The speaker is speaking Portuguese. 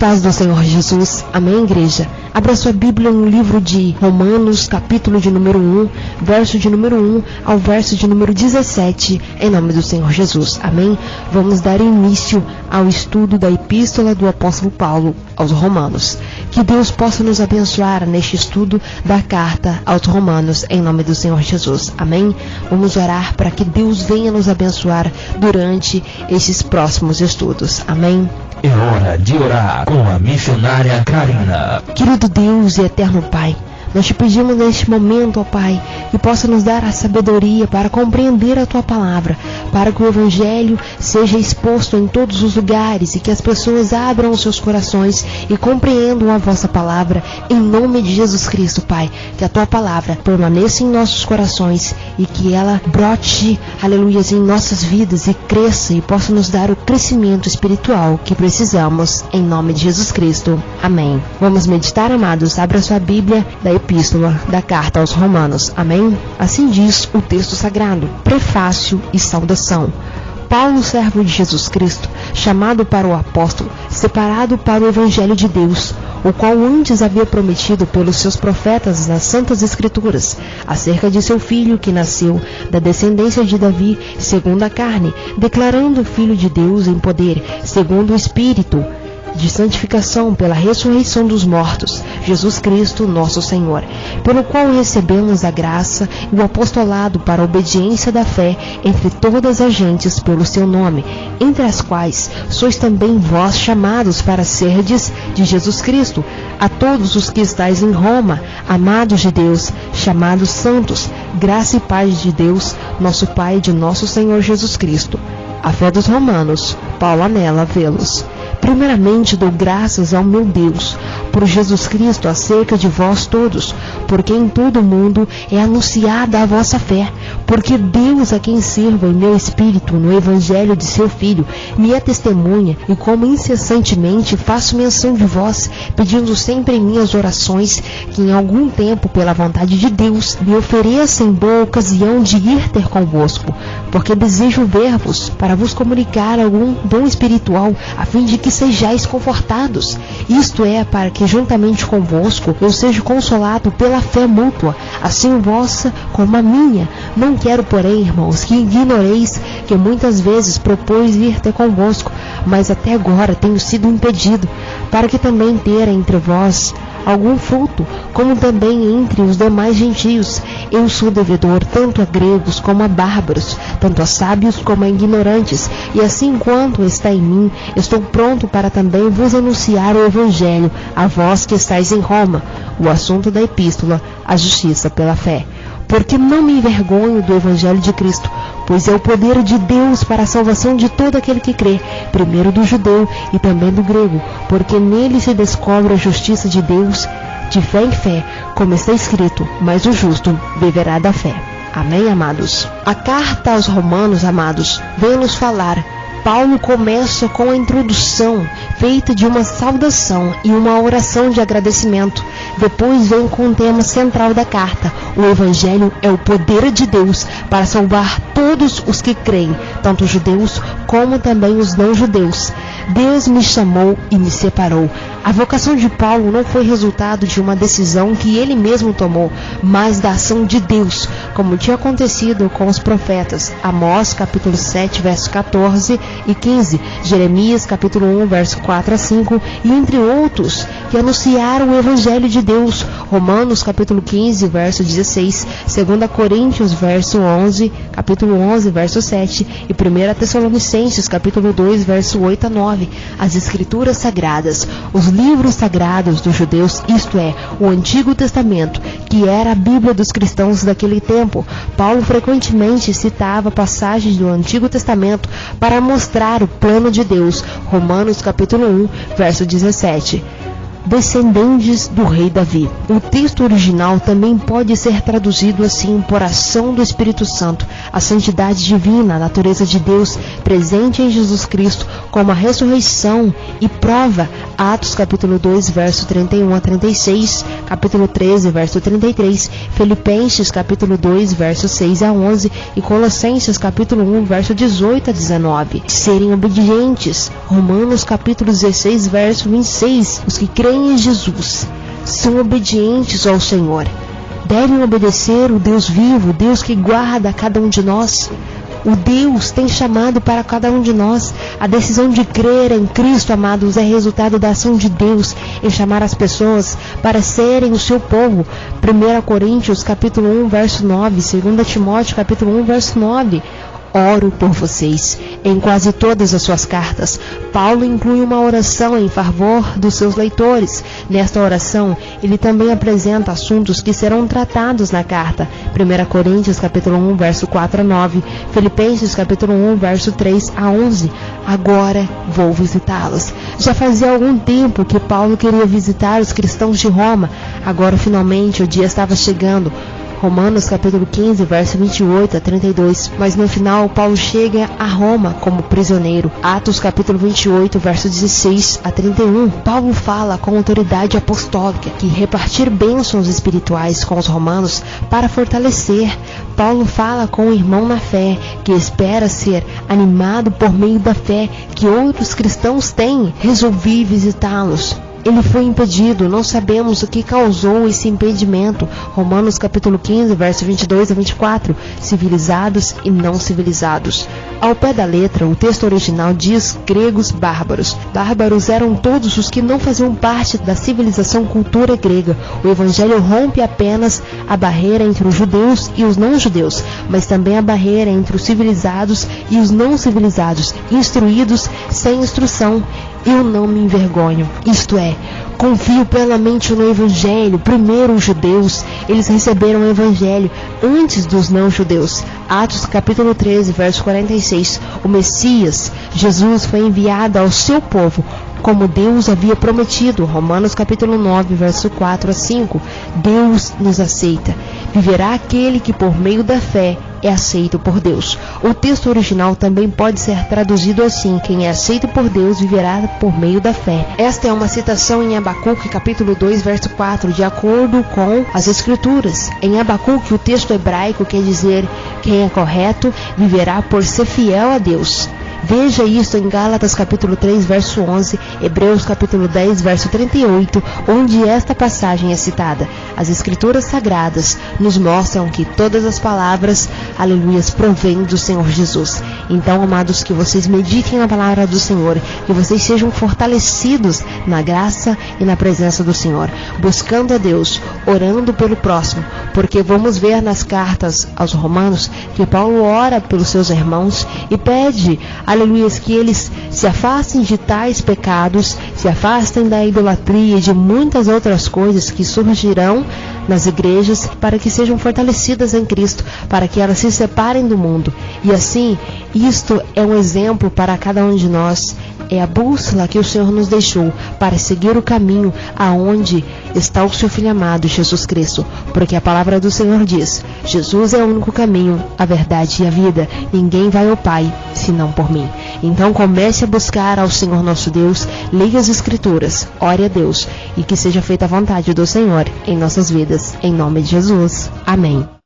paz do Senhor Jesus. Amém, igreja? Abra sua Bíblia no livro de Romanos, capítulo de número 1, verso de número 1 ao verso de número 17, em nome do Senhor Jesus. Amém? Vamos dar início ao estudo da epístola do apóstolo Paulo aos Romanos. Que Deus possa nos abençoar neste estudo da carta aos Romanos, em nome do Senhor Jesus. Amém? Vamos orar para que Deus venha nos abençoar durante esses próximos estudos. Amém? É hora de orar com a missionária Karina. Querido Deus e eterno Pai, nós te pedimos neste momento, ó Pai, que possa nos dar a sabedoria para compreender a Tua palavra, para que o Evangelho seja exposto em todos os lugares e que as pessoas abram os seus corações e compreendam a Vossa palavra, em nome de Jesus Cristo, Pai. Que a Tua palavra permaneça em nossos corações e que ela brote, aleluia, em nossas vidas e cresça e possa nos dar o crescimento espiritual que precisamos, em nome de Jesus Cristo. Amém. Vamos meditar, amados. Abra sua Bíblia da epístola da carta aos Romanos. Amém? Assim diz o texto sagrado. Prefácio e saudação. Paulo, servo de Jesus Cristo, chamado para o apóstolo, separado para o Evangelho de Deus, o qual antes havia prometido pelos seus profetas nas Santas Escrituras, acerca de seu filho que nasceu da descendência de Davi, segundo a carne, declarando o Filho de Deus em poder, segundo o Espírito de santificação pela ressurreição dos mortos, Jesus Cristo, nosso Senhor, pelo qual recebemos a graça e o apostolado para a obediência da fé entre todas as gentes pelo seu nome, entre as quais sois também vós chamados para serdes de Jesus Cristo, a todos os que estáis em Roma, amados de Deus, chamados santos, graça e paz de Deus, nosso Pai e de nosso Senhor Jesus Cristo. A fé dos romanos, Paulo anela vê-los. Primeiramente dou graças ao meu Deus, por Jesus Cristo, acerca de vós todos, porque em todo o mundo é anunciada a vossa fé, porque Deus, a quem sirvo em meu espírito no Evangelho de seu Filho, me é testemunha, e como incessantemente faço menção de vós, pedindo sempre em minhas orações, que em algum tempo, pela vontade de Deus, me ofereça em boa ocasião de ir ter convosco, porque desejo ver-vos, para vos comunicar algum dom espiritual, a fim de que sejais confortados. Isto é, para que juntamente convosco eu seja consolado pela fé mútua, assim vossa como a minha. Não quero, porém, irmãos, que ignoreis que muitas vezes propus vir ter convosco, mas até agora tenho sido impedido, para que também ter entre vós algum fruto, como também entre os demais gentios. Eu sou devedor tanto a gregos como a bárbaros, tanto a sábios como a ignorantes, e assim quanto está em mim, estou pronto para também vos anunciar o Evangelho, a vós que estáis em Roma. O assunto da epístola, a justiça pela fé. Porque não me envergonho do Evangelho de Cristo, pois é o poder de Deus para a salvação de todo aquele que crê, primeiro do judeu e também do grego, porque nele se descobre a justiça de Deus, de fé em fé, como está escrito, mas o justo viverá da fé. Amém, amados? A carta aos Romanos, amados, vem nos falar. Paulo começa com a introdução, feita de uma saudação e uma oração de agradecimento. Depois vem com o tema central da carta. O Evangelho é o poder de Deus para salvar todos os que creem, tanto os judeus como também os não-judeus. Deus me chamou e me separou. A vocação de Paulo não foi resultado de uma decisão que ele mesmo tomou, mas da ação de Deus, como tinha acontecido com os profetas. Amós, capítulo 7, verso 14 e 15, Jeremias, capítulo 1, verso 4 a 5, e entre outros, que anunciaram o Evangelho de Deus. Romanos, capítulo 15, verso 16, 2 Coríntios, verso 11, capítulo 11, verso 7, e 1 Tessalonicenses, capítulo 2, verso 8 a 9. As Escrituras Sagradas, os livros sagrados dos judeus, isto é, o Antigo Testamento, que era a Bíblia dos cristãos daquele tempo. Paulo frequentemente citava passagens do Antigo Testamento para mostrar o plano de Deus. Romanos capítulo 1, verso 17. Descendentes do rei Davi. O texto original também pode ser traduzido assim: por ação do Espírito Santo, a santidade divina, a natureza de Deus presente em Jesus Cristo, como a ressurreição e prova Atos capítulo 2, verso 31 a 36, capítulo 13, verso 33, Filipenses capítulo 2, verso 6 a 11 e Colossenses capítulo 1, verso 18 a 19. Serem obedientes, Romanos capítulo 16, verso 26. Os que creem em Jesus são obedientes ao Senhor. Devem obedecer o Deus vivo, o Deus que guarda cada um de nós. O Deus tem chamado para cada um de nós. A decisão de crer em Cristo, amados, é resultado da ação de Deus em chamar as pessoas para serem o seu povo. 1 Coríntios capítulo 1, verso 9, 2 Timóteo capítulo 1, verso 9. Oro por vocês. Em quase todas as suas cartas, Paulo inclui uma oração em favor dos seus leitores. Nesta oração, ele também apresenta assuntos que serão tratados na carta. 1 Coríntios capítulo 1, verso 4 a 9, Filipenses capítulo 1, verso 3 a 11. Agora vou visitá-los. Já fazia algum tempo que Paulo queria visitar os cristãos de Roma. Agora, finalmente, o dia estava chegando. Romanos capítulo 15, verso 28 a 32. Mas no final, Paulo chega a Roma como prisioneiro. Atos capítulo 28, verso 16 a 31. Paulo fala com autoridade apostólica que repartir bênçãos espirituais com os romanos para fortalecer. Paulo fala com o irmão na fé que espera ser animado por meio da fé que outros cristãos têm. Resolvi visitá-los. Ele foi impedido, não sabemos o que causou esse impedimento. Romanos capítulo 15, verso 22 a 24, civilizados e não civilizados. Ao pé da letra, o texto original diz gregos bárbaros. Bárbaros eram todos os que não faziam parte da civilização cultura grega. O evangelho rompe apenas a barreira entre os judeus e os não-judeus, mas também a barreira entre os civilizados e os não civilizados, instruídos sem instrução. Eu não me envergonho, isto é, confio plenamente no Evangelho. Primeiro os judeus, eles receberam o Evangelho antes dos não-judeus. Atos capítulo 13, verso 46. O Messias, Jesus, foi enviado ao seu povo, como Deus havia prometido. Romanos capítulo 9, verso 4 a 5. Deus nos aceita. Viverá aquele que por meio da fé é aceito por Deus. O texto original também pode ser traduzido assim: quem é aceito por Deus viverá por meio da fé. Esta é uma citação em Abacuque capítulo 2, verso 4, de acordo com as Escrituras. Em Abacuque, o texto hebraico quer dizer: quem é correto viverá por ser fiel a Deus. Veja isso em Gálatas capítulo 3, verso 11, Hebreus capítulo 10, verso 38, onde esta passagem é citada. As Escrituras Sagradas nos mostram que todas as palavras, aleluias, provêm do Senhor Jesus. Então, amados, que vocês meditem na palavra do Senhor, que vocês sejam fortalecidos na graça e na presença do Senhor, buscando a Deus, orando pelo próximo, porque vamos ver nas cartas aos Romanos que Paulo ora pelos seus irmãos e pede, aleluias, que eles se afastem de tais pecados, se afastem da idolatria e de muitas outras coisas que surgirão nas igrejas, para que sejam fortalecidas em Cristo, para que elas se separem do mundo. E assim, isto é um exemplo para cada um de nós. É a bússola que o Senhor nos deixou para seguir o caminho aonde está o seu Filho amado, Jesus Cristo. Porque a palavra do Senhor diz: Jesus é o único caminho, a verdade e a vida. Ninguém vai ao Pai senão por mim. Então comece a buscar ao Senhor nosso Deus, leia as Escrituras, ore a Deus e que seja feita a vontade do Senhor em nossas vidas. Em nome de Jesus. Amém.